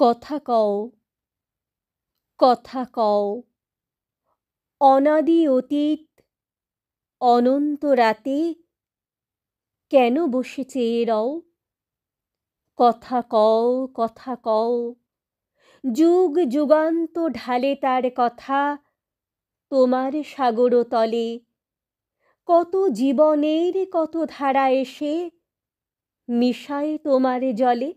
কথা কও, কথা কও, অনাদি অতীত অনন্ত রাতে কেন বসে চেয়ে রও? কথা কও, কথা কও, যুগ যুগান্ত ঢালে তার কথা তোমার সাগর তলে। কত জীবনের কত ধারা এসে মিশায় তোমার জলে।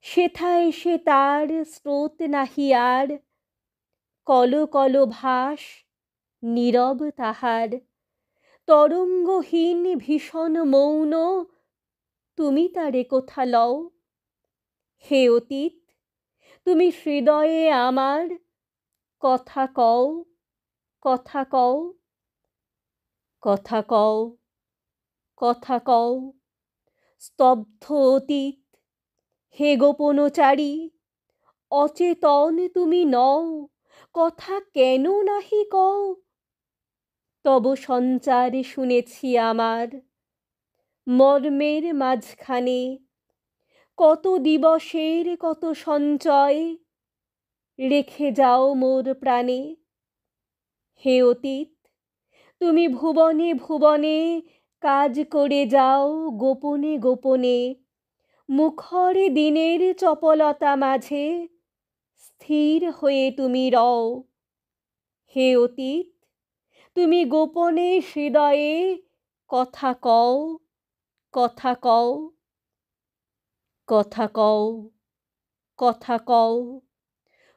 সেথা এসে তার স্রোত নাহি আর, কল কল ভাস নীরব তাহার। তরঙ্গহীন ভীষণ মৌন, তুমি তারে কোথা লও? হে অতীত, তুমি হৃদয়ে আমার, কথা কও, কথা কও, কথা কও, কথা কও। স্তব্ধ অতীত, হে গোপনচারী, অচেতন তুমি নও, কথা কেন নাহি কও? তব সঞ্চার শুনেছি আমার, মর্মের মাঝখানে কত দিবসের কত সঞ্চয় রেখে যাও মোর প্রাণে। হে অতীত, তুমি ভুবনে ভুবনে কাজ করে যাও গোপনে গোপনে। মুখর দিনের চপলতা মাঝে স্থির হয়ে তুমি রও। হে অতীত, তুমি গোপনে হৃদয়ে কথা কও, কথা কও, কথা কও, কথা কও।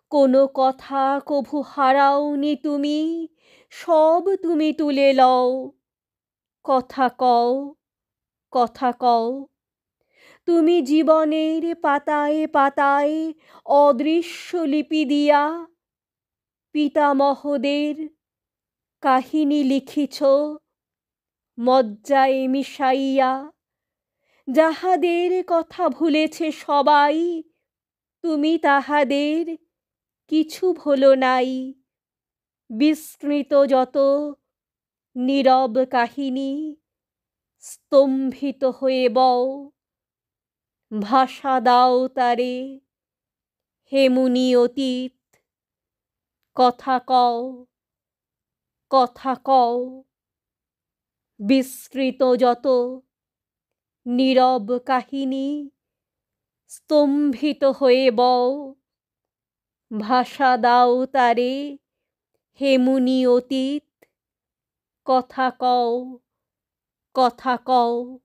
কোনো কথা কভু হারাওনি তুমি, সব তুমি তুলে লও। কথা কও, কথা কও। তুমি জীবনের পাতায় পাতায় অদৃশ্য লিপি দিয়া পিতামহদের কাহিনী লিখিছ মজ্জায় মিশাইয়া। যাহাদের কথা ভুলেছে সবাই, তুমি তাহাদের কিছু ভোলো নাই। বিস্মৃত যত নীরব কাহিনী, স্তম্ভিত হয়ে বও। ভাষা দাও তারে, হে মুনি অতীত, কথা কও, কথা কও। বিস্মৃত যত নীরব কাহিনী, স্তম্ভিত হয়ে বও। ভাষা দাও তারে, হে মুনি অতীত, কথা কও, কথা কও।